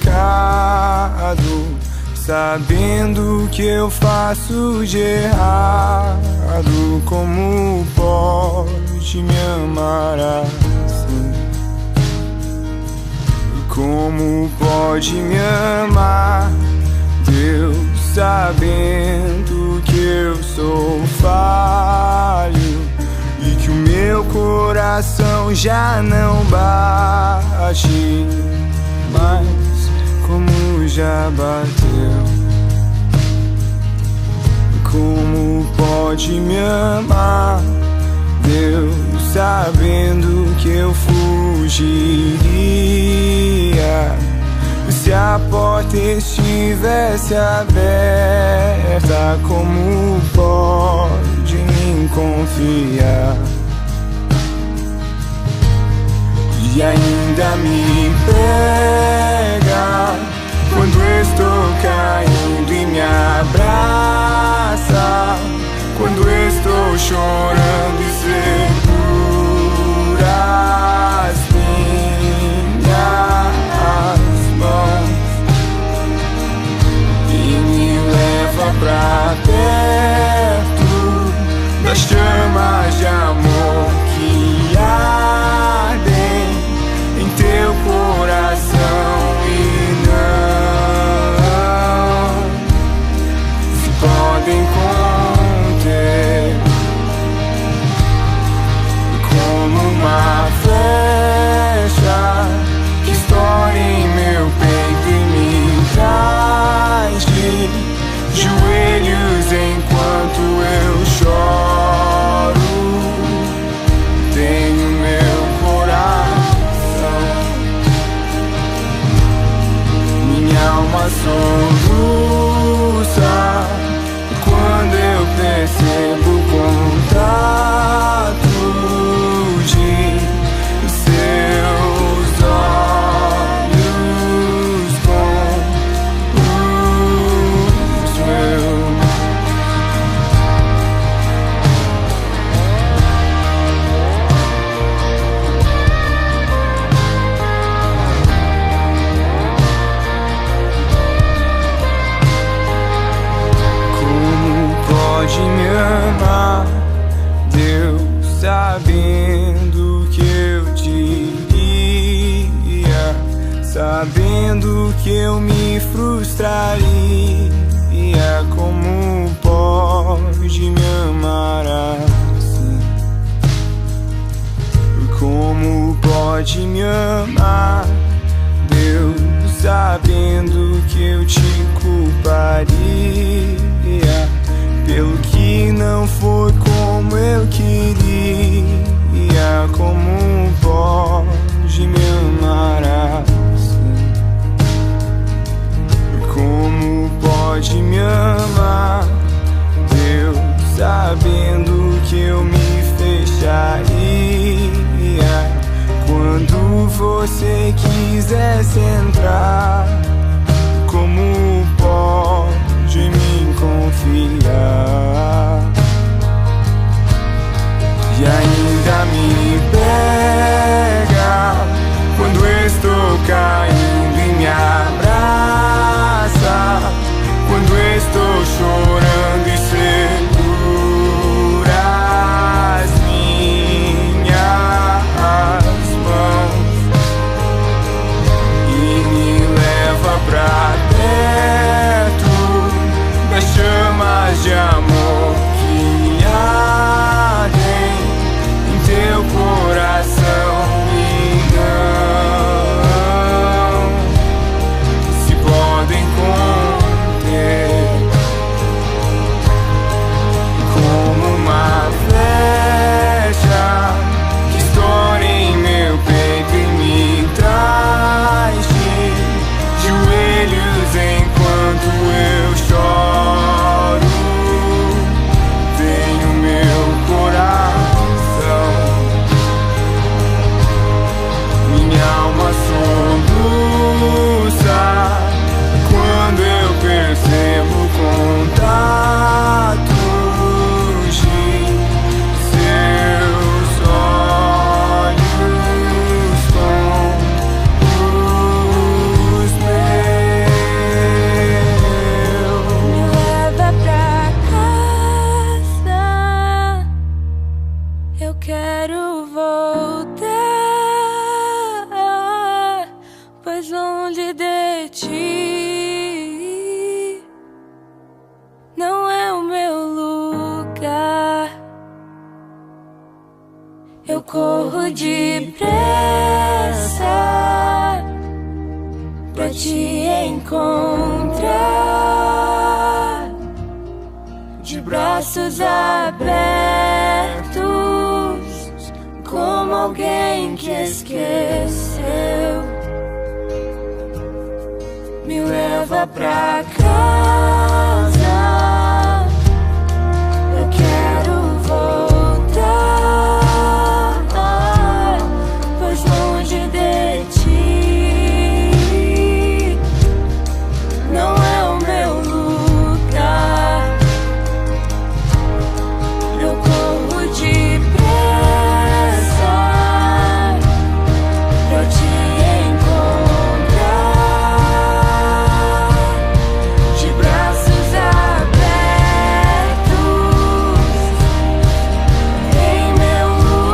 pecado, sabendo que eu faço de errado. Como pode me amar assim? Como pode me amar, Deus, sabendo que eu sou falho e que o meu coração já não bate mais como já bateu? Como pode me amar, Deus, sabendo que eu fugiria se a porta estivesse aberta? Como pode me confiar e ainda me pega quando estou caindo e me abraça, quando estou chorando e segura as minhas mãos e me leva pra perto das chamas de amor que ardem em teu coração e não se podem conter. Como uma flecha que estoura em meu peito e me traz de joelhos enquanto eu choro. Tenho meu coração, minha alma soluça quando eu percebo o contato de seus olhos com os meus. Como pode me amar, Deus, sabendo que eu diria, sabendo que eu me frustraria? Como pode me amar assim? Como pode me amar, Deus, sabendo que eu te culparia pelo que não foi como eu queria? Como pode me amar assim? Como pode me amar, Deus, sabendo que eu me fecharia quando você quisesse entrar? Como pode me confiar e ainda me pega quando estou caindo e me abraça, quando estou chorando e segura as minhas mãos e me pra te encontrar, de braços abertos, como alguém que esqueceu. Me leva pra casa, eu quero voltar, pois longe de ti não é o meu lugar. Eu corro depressa pra te encontrar, de braços abertos, em meu lugar.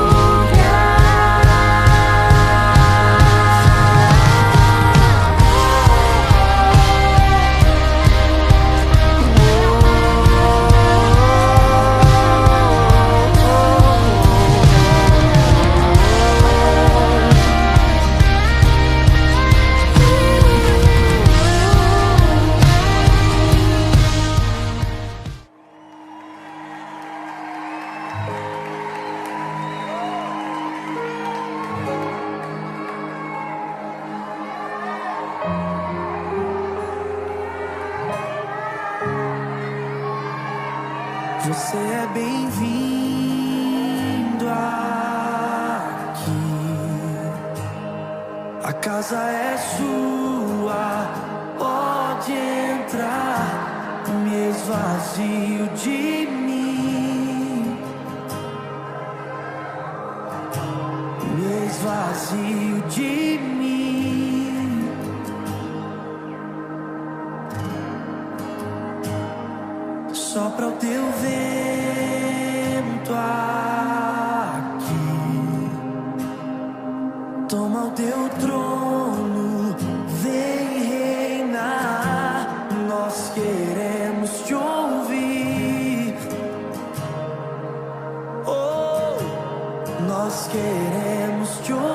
Você é bem-vindo aqui. A casa é sua, pode entrar. Me esvazio de mim, me esvazio de mim. Sopra o teu vento aqui, toma o teu trono, vem reinar. Nós queremos te ouvir, oh, nós queremos te ouvir.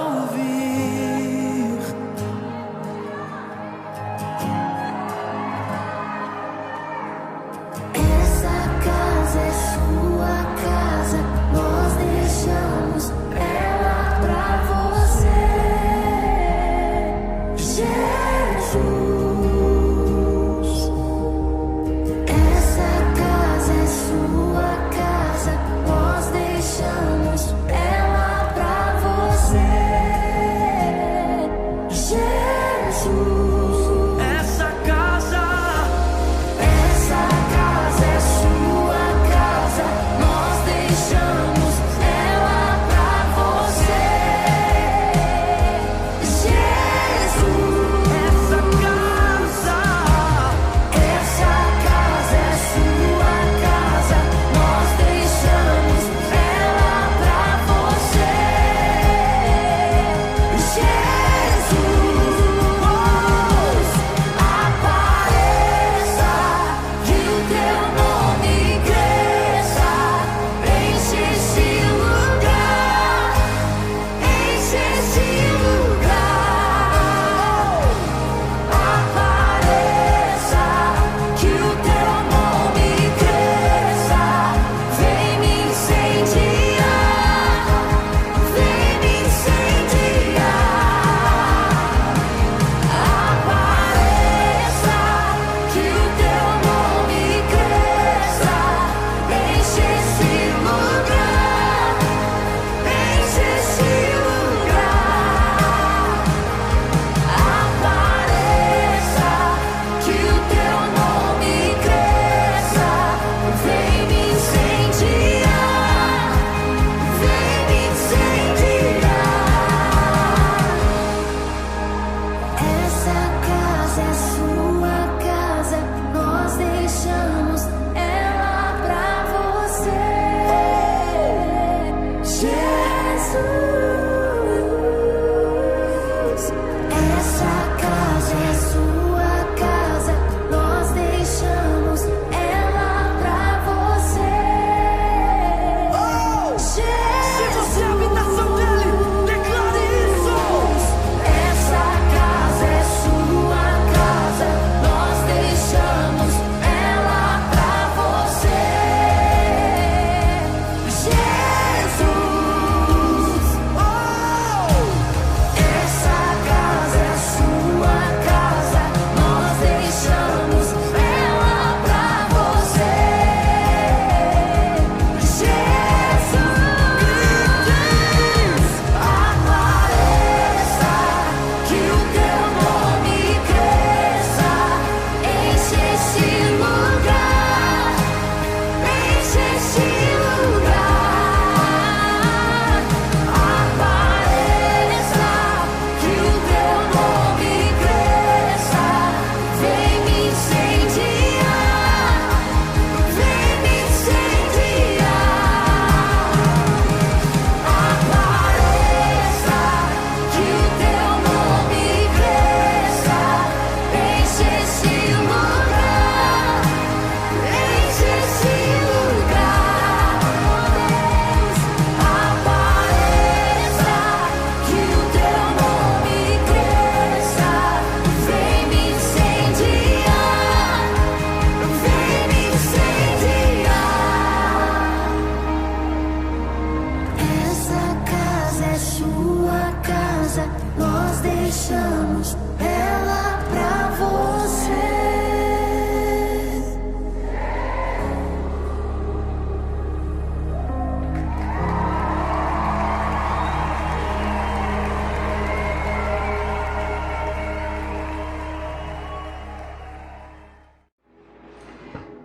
Essa casa é sua casa,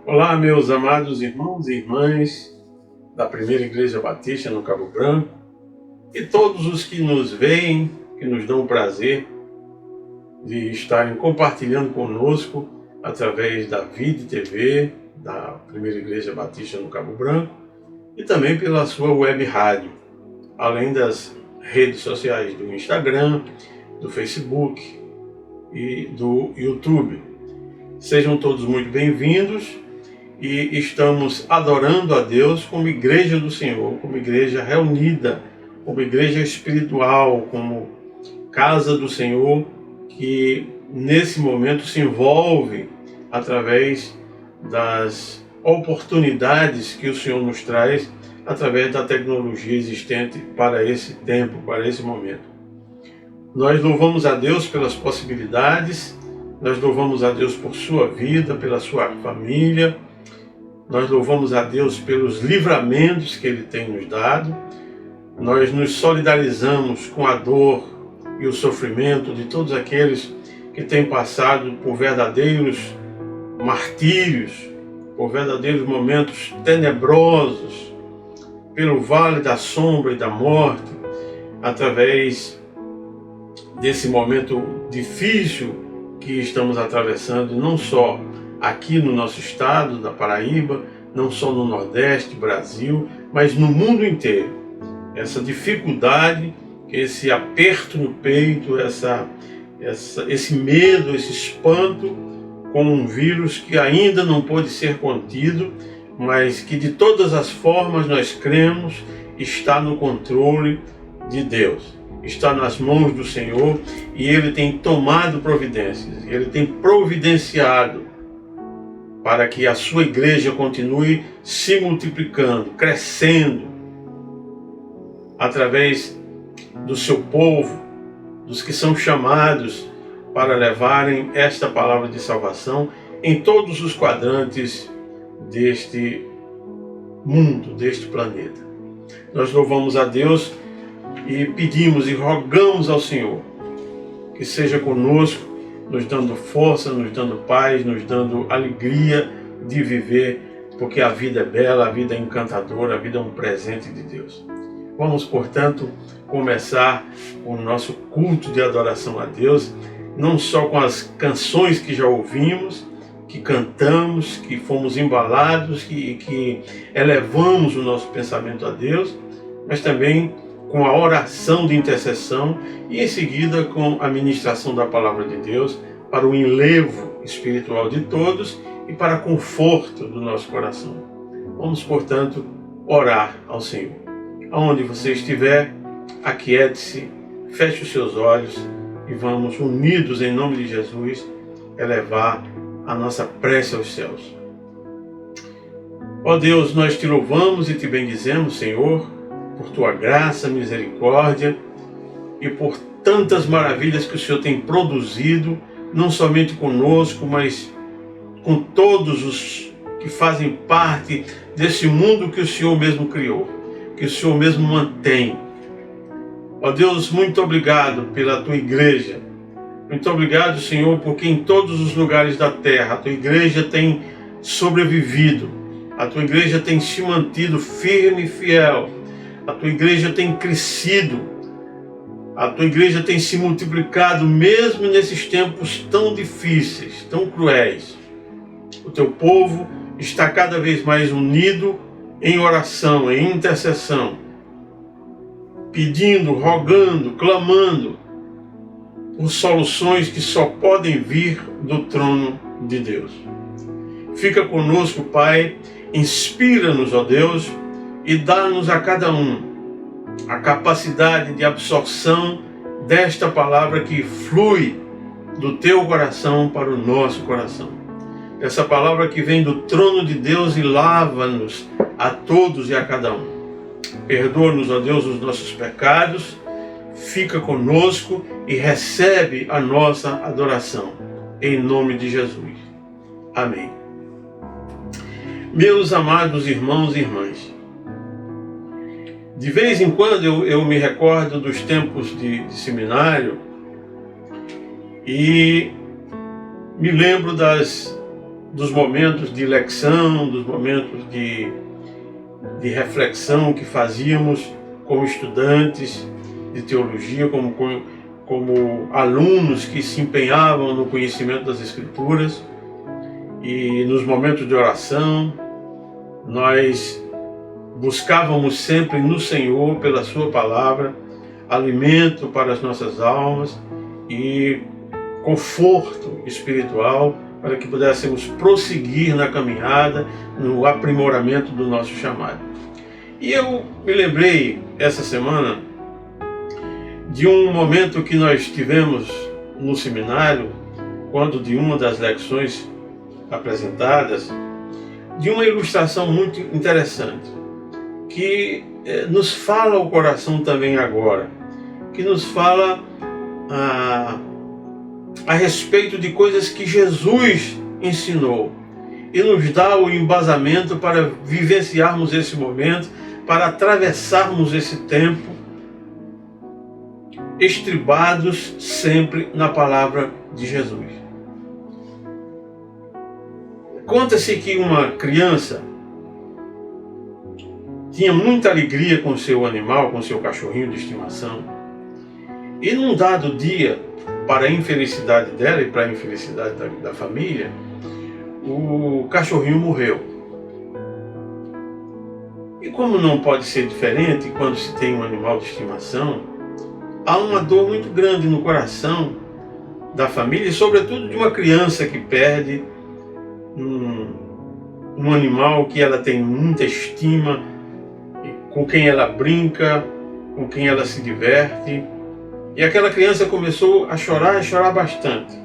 Olá, meus amados irmãos e irmãs da Primeira Igreja Batista no Cabo Branco e todos os que nos veem, que nos dão o prazer de estarem compartilhando conosco através da Vide TV, da Primeira Igreja Batista no Cabo Branco e também pela sua web rádio, além das redes sociais do Instagram, do Facebook e do YouTube. Sejam todos muito bem-vindos e estamos adorando a Deus como Igreja do Senhor, como igreja reunida, como igreja espiritual, como casa do Senhor, que nesse momento se envolve através das oportunidades que o Senhor nos traz através da tecnologia existente para esse tempo, para esse momento. Nós louvamos a Deus pelas possibilidades, nós louvamos a Deus por sua vida, pela sua família, nós louvamos a Deus pelos livramentos que Ele tem nos dado, nós nos solidarizamos com a dor e o sofrimento de todos aqueles que têm passado por verdadeiros martírios, por verdadeiros momentos tenebrosos, pelo vale da sombra e da morte, através desse momento difícil que estamos atravessando, não só aqui no nosso estado da Paraíba, não só no Nordeste, Brasil, mas no mundo inteiro. Essa dificuldade, esse aperto no peito, esse medo, esse espanto com um vírus que ainda não pode ser contido, mas que de todas as formas nós cremos está no controle de Deus, está nas mãos do Senhor e Ele tem tomado providências, Ele tem providenciado para que a sua igreja continue se multiplicando, crescendo, através do seu povo, dos que são chamados para levarem esta palavra de salvação em todos os quadrantes deste mundo, deste planeta. Nós louvamos a Deus e pedimos e rogamos ao Senhor que seja conosco, nos dando força, nos dando paz, nos dando alegria de viver, porque a vida é bela, a vida é encantadora, a vida é um presente de Deus. Vamos, portanto, começar o nosso culto de adoração a Deus, não só com as canções que já ouvimos, que cantamos, que fomos embalados, que elevamos o nosso pensamento a Deus, mas também com a oração de intercessão e em seguida com a ministração da palavra de Deus para o enlevo espiritual de todos e para conforto do nosso coração. Vamos, portanto, orar ao Senhor. Aonde você estiver, aquiete-se, feche os seus olhos e vamos, unidos em nome de Jesus, elevar a nossa prece aos céus. Ó Deus, nós te louvamos e te bendizemos, Senhor, por tua graça, misericórdia e por tantas maravilhas que o Senhor tem produzido, não somente conosco, mas com todos os que fazem parte desse mundo que o Senhor mesmo criou, que o Senhor mesmo mantém. Ó Deus, muito obrigado pela tua igreja. Muito obrigado, Senhor, porque em todos os lugares da terra a tua igreja tem sobrevivido, a tua igreja tem se mantido firme e fiel, a tua igreja tem crescido, a tua igreja tem se multiplicado mesmo nesses tempos tão difíceis, tão cruéis. O teu povo está cada vez mais unido em oração, em intercessão, pedindo, rogando, clamando por soluções que só podem vir do trono de Deus. Fica conosco, Pai, inspira-nos, ó Deus, e dá-nos a cada um a capacidade de absorção desta palavra que flui do teu coração para o nosso coração. Essa palavra que vem do trono de Deus e lava-nos a todos e a cada um. Perdoa-nos, ó Deus, os nossos pecados, fica conosco e recebe a nossa adoração. Em nome de Jesus. Amém. Meus amados irmãos e irmãs, de vez em quando eu me recordo dos tempos de seminário e me lembro das dos momentos de lecção, dos momentos de reflexão que fazíamos como estudantes de teologia, como alunos que se empenhavam no conhecimento das Escrituras. E nos momentos de oração, nós buscávamos sempre no Senhor, pela Sua palavra, alimento para as nossas almas e conforto espiritual para que pudéssemos prosseguir na caminhada, no aprimoramento do nosso chamado. E eu me lembrei essa semana de um momento que nós tivemos no seminário, quando de uma das leções apresentadas, de uma ilustração muito interessante, que nos fala o coração também agora, que nos fala a respeito de coisas que Jesus ensinou e nos dá o embasamento para vivenciarmos esse momento, para atravessarmos esse tempo estribados sempre na palavra de Jesus. Conta-se que uma criança tinha muita alegria com seu animal, com seu cachorrinho de estimação, e num dado dia, para a infelicidade dela e para a infelicidade da família, o cachorrinho morreu. E como não pode ser diferente quando se tem um animal de estimação, há uma dor muito grande no coração da família e sobretudo de uma criança que perde um animal que ela tem muita estima, com quem ela brinca, com quem ela se diverte. E aquela criança começou a chorar bastante.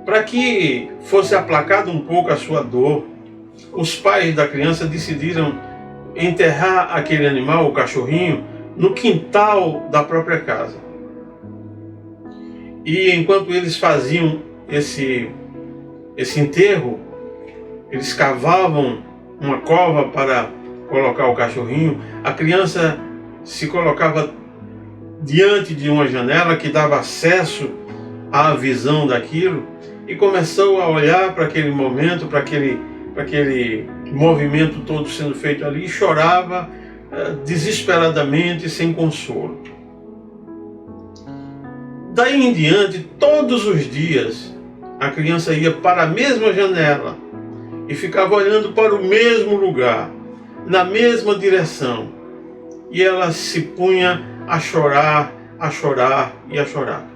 Para que fosse aplacada um pouco a sua dor, os pais da criança decidiram enterrar aquele animal, o cachorrinho, no quintal da própria casa. E enquanto eles faziam esse enterro, eles cavavam uma cova para colocar o cachorrinho, a criança se colocava diante de uma janela que dava acesso à visão daquilo e começou a olhar para aquele momento, para aquele movimento todo sendo feito ali, e chorava desesperadamente, sem consolo. Daí em diante, todos os dias, a criança ia para a mesma janela e ficava olhando para o mesmo lugar, na mesma direção, e ela se punha a chorar e a chorar,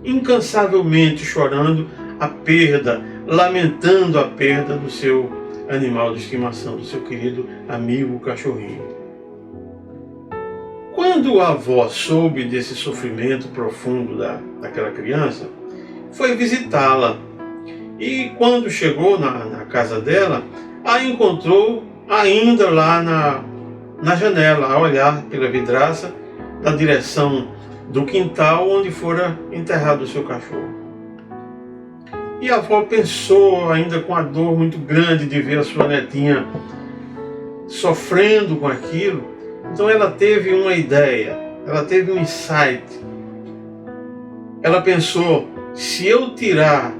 incansavelmente chorando a perda, lamentando a perda do seu animal de estimação, do seu querido amigo cachorrinho. Quando a avó soube desse sofrimento profundo daquela criança, foi visitá-la, e quando chegou na casa dela, a encontrou ainda lá na janela, a olhar pela vidraça na direção do quintal onde fora enterrado o seu cachorro. E a avó pensou, ainda com a dor muito grande de ver a sua netinha sofrendo com aquilo. Então ela teve uma ideia, ela teve um insight. Ela pensou, se eu tirar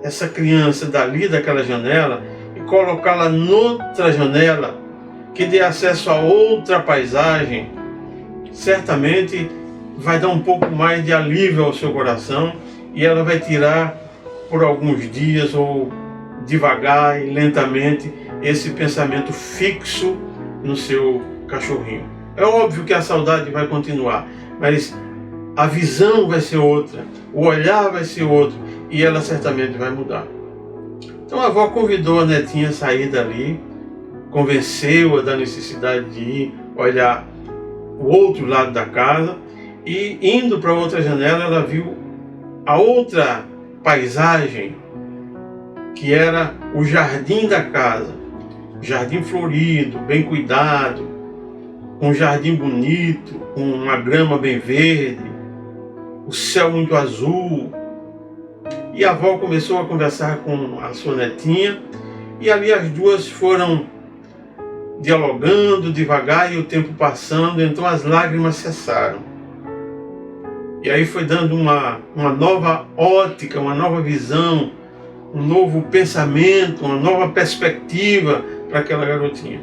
essa criança dali daquela janela e colocá-la noutra janela que dê acesso a outra paisagem, certamente vai dar um pouco mais de alívio ao seu coração e ela vai tirar por alguns dias ou devagar e lentamente esse pensamento fixo no seu cachorrinho. É óbvio que a saudade vai continuar, mas a visão vai ser outra, o olhar vai ser outro e ela certamente vai mudar. Então a avó convidou a netinha a sair dali, convenceu-a da necessidade de ir olhar o outro lado da casa e indo para outra janela ela viu a outra paisagem que era o jardim da casa, jardim florido, bem cuidado, um jardim bonito, com uma grama bem verde, o céu muito azul. E a avó começou a conversar com a sua netinha e ali as duas foram dialogando devagar e o tempo passando, então as lágrimas cessaram. E aí foi dando uma nova ótica, uma nova visão um novo pensamento, uma nova perspectiva para aquela garotinha.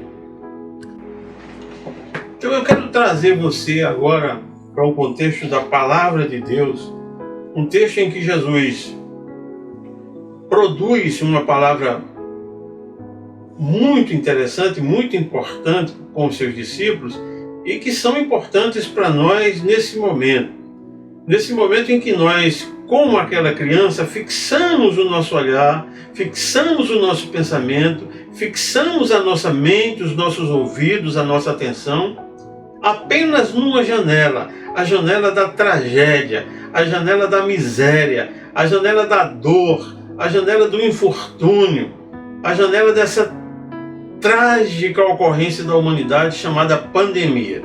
Então eu quero trazer você agora para o contexto da palavra de Deus, um texto em que Jesus produz uma palavra muito interessante, muito importante com os seus discípulos e que são importantes para nós nesse momento. Nesse momento em que nós, como aquela criança, fixamos o nosso olhar, fixamos o nosso pensamento, fixamos a nossa mente, os nossos ouvidos, a nossa atenção, apenas numa janela, a janela da tragédia, a janela da miséria, a janela da dor, a janela do infortúnio, a janela dessa trágica ocorrência da humanidade chamada pandemia,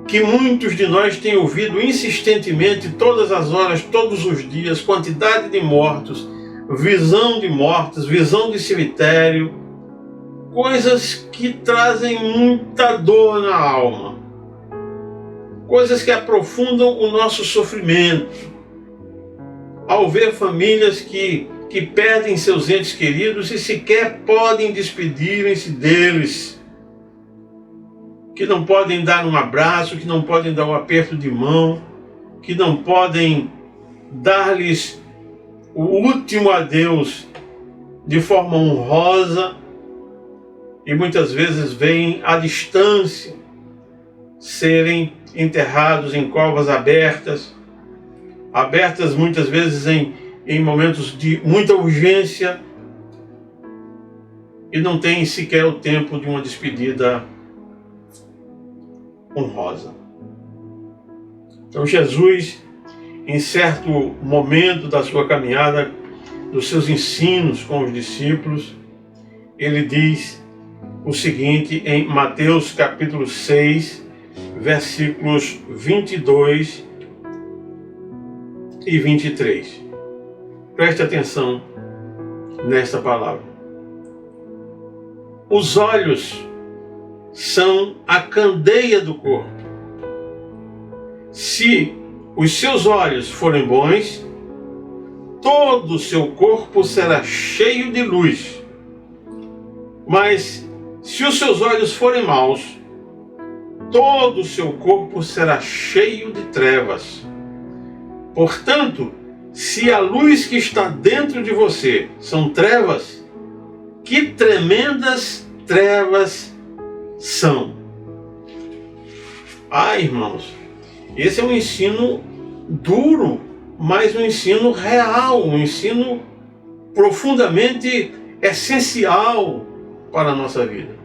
que muitos de nós têm ouvido insistentemente, todas as horas, todos os dias, quantidade de mortos, visão de cemitério, coisas que trazem muita dor na alma, coisas que aprofundam o nosso sofrimento, ao ver famílias que perdem seus entes queridos e sequer podem despedirem-se deles, que não podem dar um abraço, que não podem dar um aperto de mão, que não podem dar-lhes o último adeus de forma honrosa, e muitas vezes veem à distância serem enterrados em covas abertas muitas vezes em momentos de muita urgência, e não tem sequer o tempo de uma despedida honrosa. Então Jesus, em certo momento da sua caminhada, dos seus ensinos com os discípulos, ele diz o seguinte em Mateus capítulo 6, versículos 22 e 23. Preste atenção nesta palavra. Os olhos são a candeia do corpo. Se os seus olhos forem bons, todo o seu corpo será cheio de luz. Mas se os seus olhos forem maus, todo o seu corpo será cheio de trevas. Portanto, se a luz que está dentro de você são trevas, que tremendas trevas são. Irmãos, esse é um ensino duro, mas um ensino real, um ensino profundamente essencial para a nossa vida.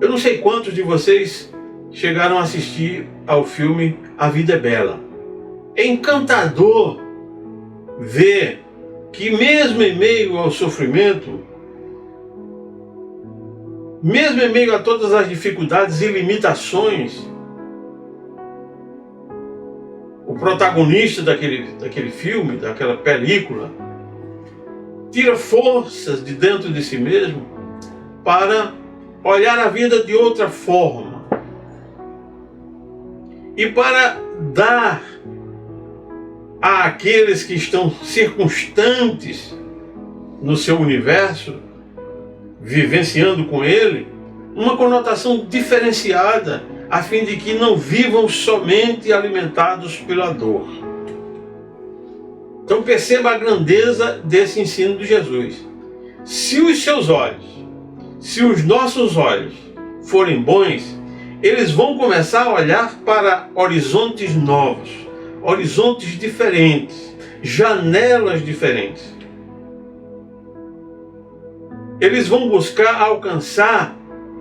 Eu não sei quantos de vocês chegaram a assistir ao filme A Vida é Bela. É encantador ver que mesmo em meio ao sofrimento, mesmo em meio a todas as dificuldades e limitações, o protagonista daquele filme, daquela película, tira forças de dentro de si mesmo para olhar a vida de outra forma e para dar àqueles que estão circunstantes no seu universo, vivenciando com ele, uma conotação diferenciada, a fim de que não vivam somente alimentados pela dor. Então perceba a grandeza desse ensino de Jesus. Se os seus olhos, se os nossos olhos forem bons, eles vão começar a olhar para horizontes novos, horizontes diferentes, janelas diferentes. Eles vão buscar alcançar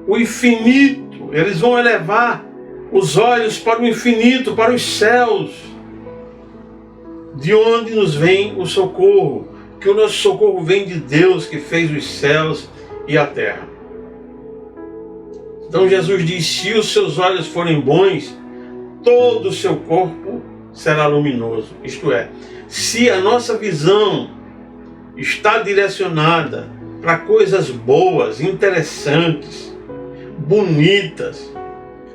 o infinito, eles vão elevar os olhos para o infinito, para os céus, de onde nos vem o socorro, que o nosso socorro vem de Deus que fez os céus e a terra. Então Jesus diz: se os seus olhos forem bons, todo o seu corpo será luminoso. Isto é, se a nossa visão está direcionada para coisas boas, interessantes, bonitas,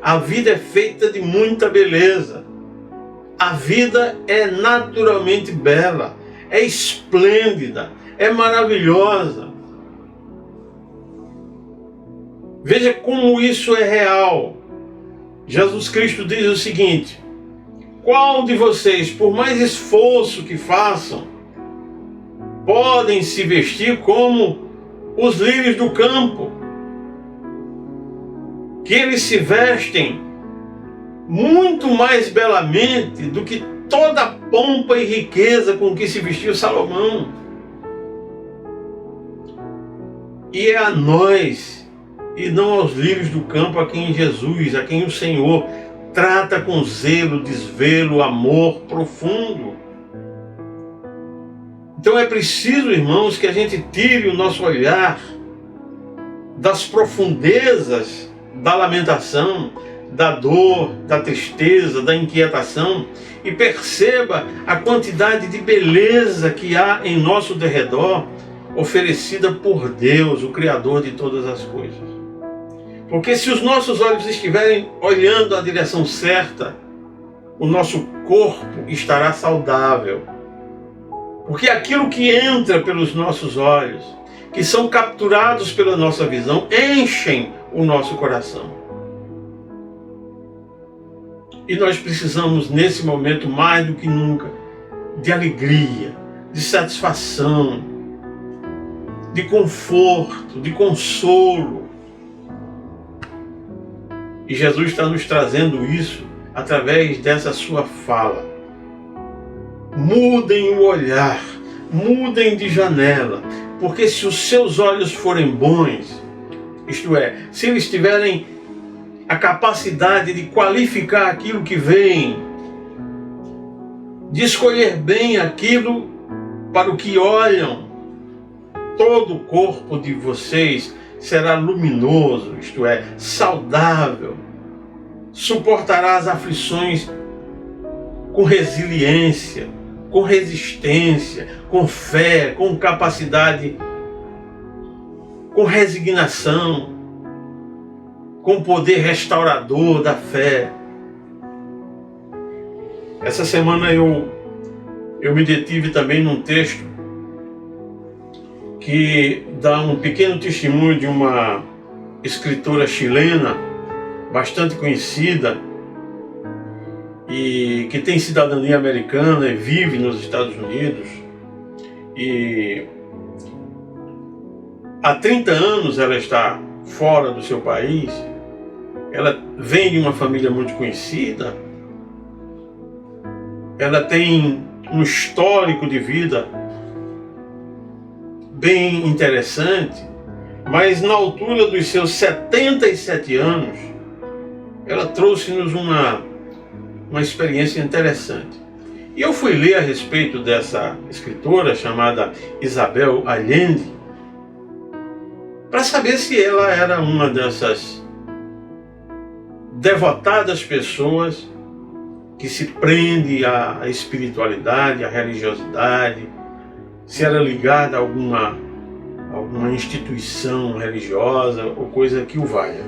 a vida é feita de muita beleza. a vida é naturalmente bela, é esplêndida, é maravilhosa. Veja como isso é real. Jesus Cristo diz o seguinte: qual de vocês, por mais esforço que façam, podem se vestir como os lírios do campo, que eles se vestem muito mais belamente do que toda a pompa e riqueza com que se vestiu Salomão. E é a nós, e não aos lírios do campo, a quem Jesus, a quem o Senhor trata com zelo, desvelo, amor profundo. Então é preciso, irmãos, que a gente tire o nosso olhar das profundezas da lamentação, da dor, da tristeza, da inquietação, e perceba a quantidade de beleza que há em nosso derredor, oferecida por Deus, o Criador de todas as coisas. Porque se os nossos olhos estiverem olhando a direção certa, o nosso corpo estará saudável. Porque aquilo que entra pelos nossos olhos, que são capturados pela nossa visão, enchem o nosso coração. E nós precisamos, nesse momento, mais do que nunca, de alegria, de satisfação, de conforto, de consolo. E Jesus está nos trazendo isso através dessa sua fala. Mudem o olhar, mudem de janela, porque se os seus olhos forem bons, isto é, se eles tiverem a capacidade de qualificar aquilo que vem, de escolher bem aquilo para o que olham, todo o corpo de vocês será luminoso, isto é, saudável, suportará as aflições com resiliência, com resistência, com fé, com capacidade, com resignação, com poder restaurador da fé. Essa semana eu me detive também num texto que dá um pequeno testemunho de uma escritora chilena bastante conhecida e que tem cidadania americana e vive nos Estados Unidos. E há 30 anos ela está fora do seu país. Ela vem de uma família muito conhecida. Ela tem um histórico de vida bem interessante, mas na altura dos seus 77 anos, ela trouxe-nos uma experiência interessante. E eu fui ler a respeito dessa escritora chamada Isabel Allende, para saber se ela era uma dessas devotadas pessoas que se prende à espiritualidade, à religiosidade, se era ligada a alguma instituição religiosa ou coisa que o valha.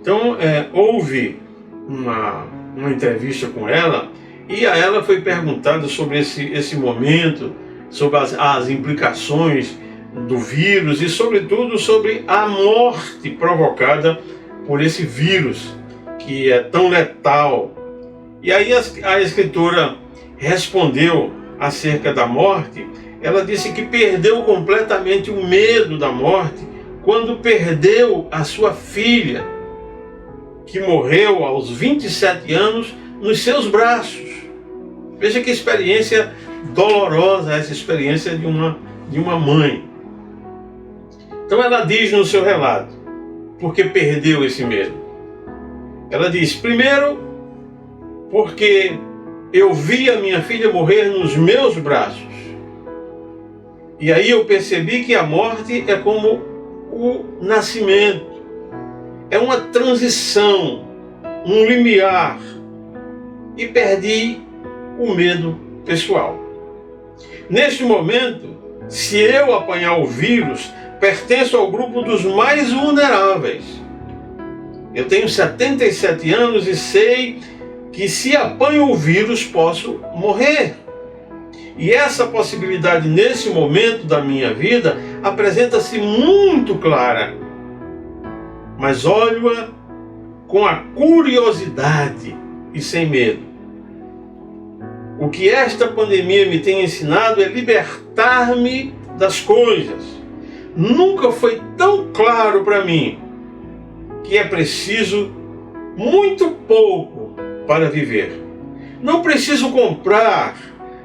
Então, houve uma entrevista com ela, e a ela foi perguntado sobre esse momento, sobre as implicações do vírus e, sobretudo, sobre a morte provocada por esse vírus que é tão letal. E aí a escritora respondeu acerca da morte. Ela disse que perdeu completamente o medo da morte quando perdeu a sua filha, que morreu aos 27 anos nos seus braços. Veja que experiência dolorosa essa experiência de uma mãe. Então ela diz no seu relato, porque perdeu esse medo. Ela diz: primeiro, porque eu vi a minha filha morrer nos meus braços. E aí eu percebi que a morte é como o nascimento. É uma transição, um limiar. E perdi o medo pessoal. Neste momento, se eu apanhar o vírus, pertenço ao grupo dos mais vulneráveis. Eu tenho 77 anos e sei que se apanho o vírus posso morrer. E essa possibilidade nesse momento da minha vida apresenta-se muito clara. Mas olho-a com a curiosidade e sem medo. O que esta pandemia me tem ensinado é libertar-me das coisas. Nunca foi tão claro para mim que é preciso muito pouco para viver. Não preciso comprar,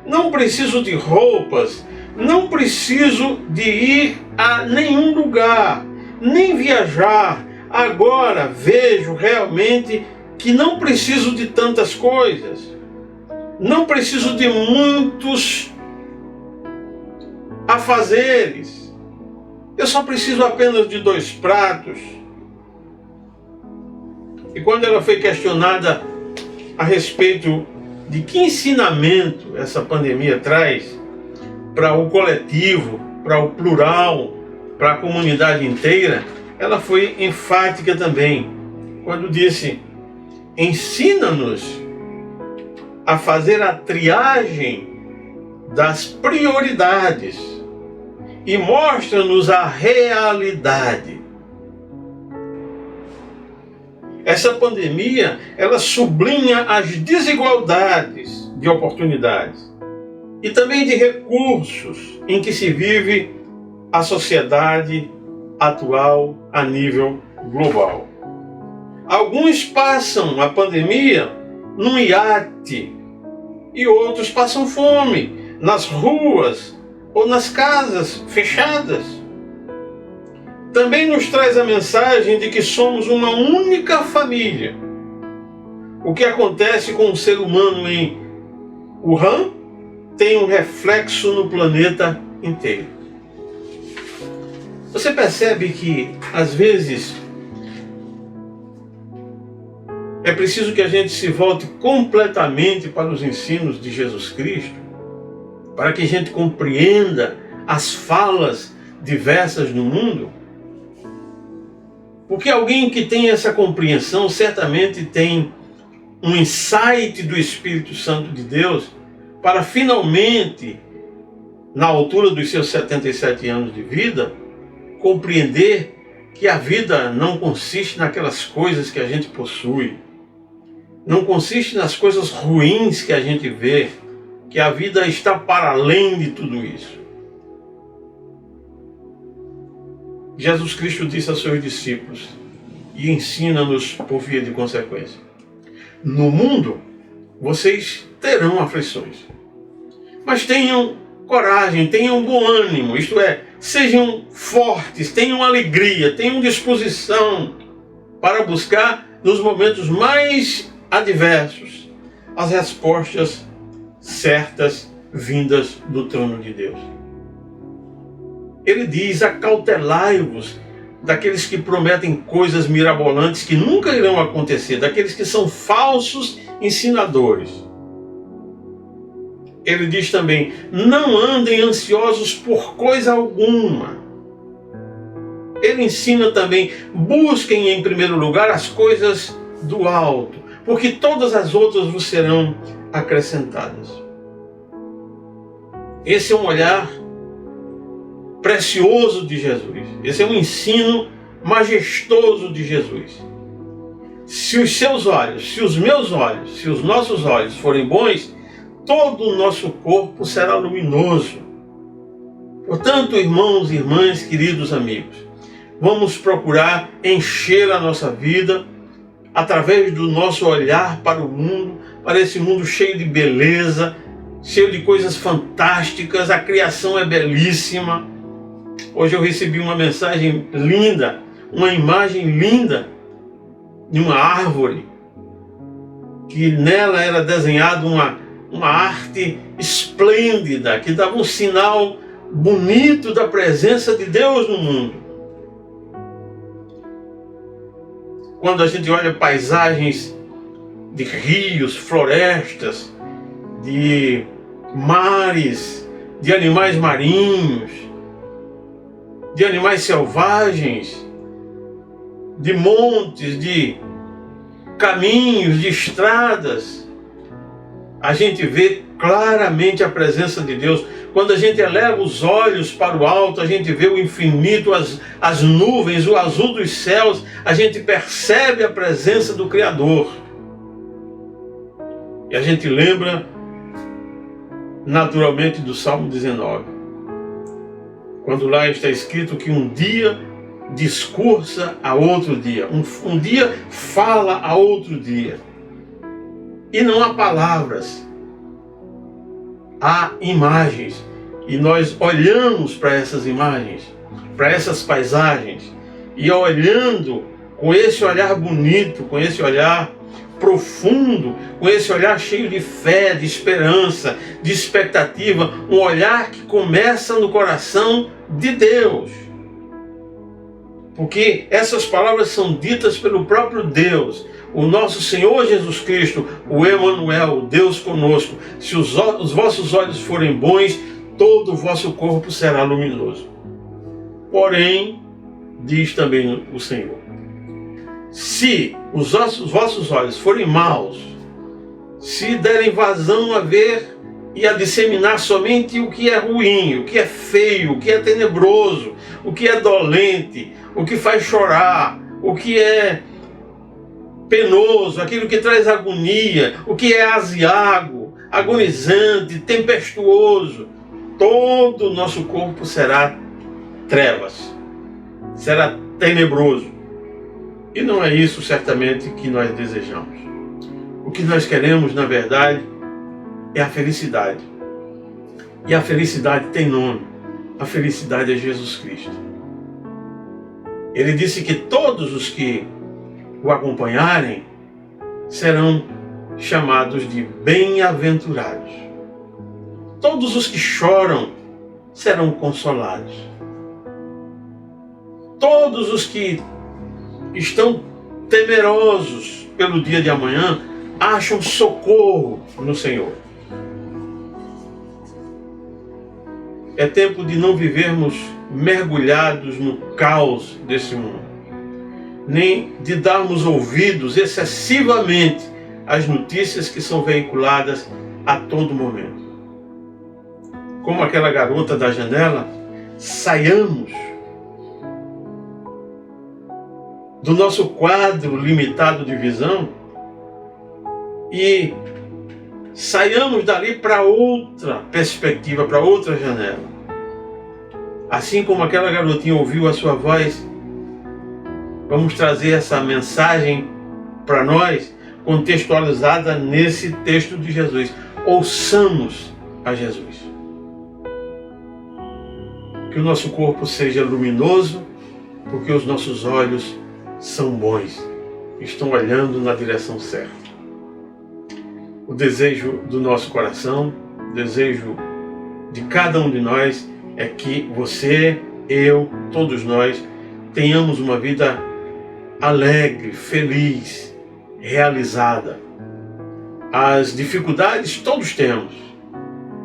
não preciso de roupas, não preciso de ir a nenhum lugar, nem viajar. Agora vejo realmente que não preciso de tantas coisas. Não preciso de muitos afazeres. Eu só preciso apenas de 2 pratos. E quando ela foi questionada a respeito de que ensinamento essa pandemia traz para o coletivo, para o plural, para a comunidade inteira, ela foi enfática também, quando disse: ensina-nos a fazer a triagem das prioridades e mostra-nos a realidade. Essa pandemia, ela sublinha as desigualdades de oportunidades e também de recursos em que se vive a sociedade atual a nível global. Alguns passam a pandemia num iate e outros passam fome nas ruas ou nas casas fechadas. Também nos traz a mensagem de que somos uma única família. O que acontece com o ser humano em Wuhan tem um reflexo no planeta inteiro. Você percebe que, às vezes, é preciso que a gente se volte completamente para os ensinos de Jesus Cristo, para que a gente compreenda as falas diversas no mundo? Porque alguém que tem essa compreensão certamente tem um insight do Espírito Santo de Deus para finalmente, na altura dos seus 77 anos de vida, compreender que a vida não consiste naquelas coisas que a gente possui, não consiste nas coisas ruins que a gente vê, que a vida está para além de tudo isso. Jesus Cristo disse aos seus discípulos, e ensina-nos por via de consequência: no mundo vocês terão aflições, mas tenham coragem, tenham bom ânimo, isto é, sejam fortes, tenham alegria, tenham disposição para buscar nos momentos mais adversos as respostas certas vindas do trono de Deus. Ele diz: acautelai-vos daqueles que prometem coisas mirabolantes que nunca irão acontecer, daqueles que são falsos ensinadores. Ele diz também: não andem ansiosos por coisa alguma. Ele ensina também: busquem em primeiro lugar as coisas do alto, porque todas as outras vos serão acrescentadas. Esse é um olhar precioso de Jesus. Esse é um ensino majestoso de Jesus. Se os seus olhos, se os meus olhos, se os nossos olhos forem bons, todo o nosso corpo será luminoso. Portanto, irmãos e irmãs, queridos amigos, vamos procurar encher a nossa vida através do nosso olhar para o mundo, para esse mundo cheio de beleza, cheio de coisas fantásticas. A criação é belíssima. Hoje eu recebi uma mensagem linda, uma imagem linda de uma árvore, que nela era desenhada uma arte esplêndida, que dava um sinal bonito da presença de Deus no mundo. Quando a gente olha paisagens de rios, florestas, de mares, de animais marinhos, de animais selvagens, de montes, de caminhos, de estradas, a gente vê claramente a presença de Deus. Quando a gente eleva os olhos para o alto, a gente vê o infinito, as nuvens, o azul dos céus, a gente percebe a presença do Criador. E a gente lembra naturalmente do Salmo 19, quando lá está escrito que um dia discursa a outro dia, um dia fala a outro dia. E não há palavras, há imagens. E nós olhamos para essas imagens, para essas paisagens, e olhando com esse olhar bonito, com esse olhar profundo, com esse olhar cheio de fé, de esperança, de expectativa, um olhar que começa no coração de Deus. Porque essas palavras são ditas pelo próprio Deus, o nosso Senhor Jesus Cristo, o Emanuel, o Deus conosco. Se os vossos olhos forem bons, todo o vosso corpo será luminoso. Porém, diz também o Senhor, se os vossos olhos forem maus, se derem vazão a ver e a disseminar somente o que é ruim, o que é feio, o que é tenebroso, o que é dolente, o que faz chorar, o que é penoso, aquilo que traz agonia, o que é aziago, agonizante, tempestuoso, todo o nosso corpo será trevas, será tenebroso. E não é isso certamente que nós desejamos. O que nós queremos, na verdade, é a felicidade. E a felicidade tem nome. A felicidade é Jesus Cristo. Ele disse que todos os que o acompanharem serão chamados de bem-aventurados. Todos os que choram serão consolados. Todos os que estão temerosos pelo dia de amanhã acham socorro no Senhor. É tempo de não vivermos mergulhados no caos desse mundo, nem de darmos ouvidos excessivamente às notícias que são veiculadas a todo momento. Como aquela garota da janela, saiamos do nosso quadro limitado de visão e saiamos dali para outra perspectiva, para outra janela. Assim como aquela garotinha ouviu a sua voz, vamos trazer essa mensagem para nós, contextualizada nesse texto de Jesus. Ouçamos a Jesus. Que o nosso corpo seja luminoso, porque os nossos olhos são bons, estão olhando na direção certa. O desejo do nosso coração, o desejo de cada um de nós é que você, eu, todos nós tenhamos uma vida alegre, feliz, realizada. As dificuldades todos temos,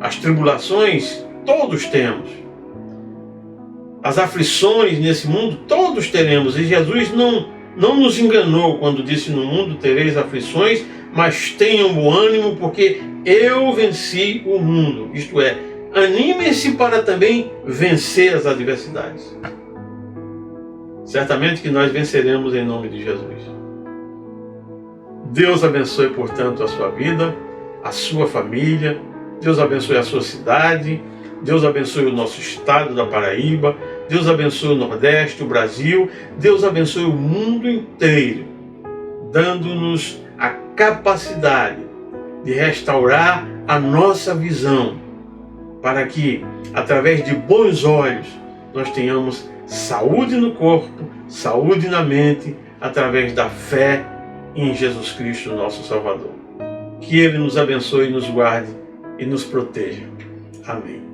as tribulações todos temos, as aflições nesse mundo todos teremos, e Jesus não nos enganou quando disse: no mundo tereis aflições, mas tenham bom ânimo, porque eu venci o mundo. Isto é, animem-se para também vencer as adversidades. Certamente que nós venceremos em nome de Jesus. Deus abençoe, portanto, a sua vida, a sua família. Deus abençoe a sua cidade. Deus abençoe o nosso estado da Paraíba. Deus abençoe o Nordeste, o Brasil. Deus abençoe o mundo inteiro, dando-nos a capacidade de restaurar a nossa visão, para que, através de bons olhos, nós tenhamos saúde no corpo, saúde na mente, através da fé em Jesus Cristo, nosso Salvador. Que Ele nos abençoe, nos guarde e nos proteja. Amém.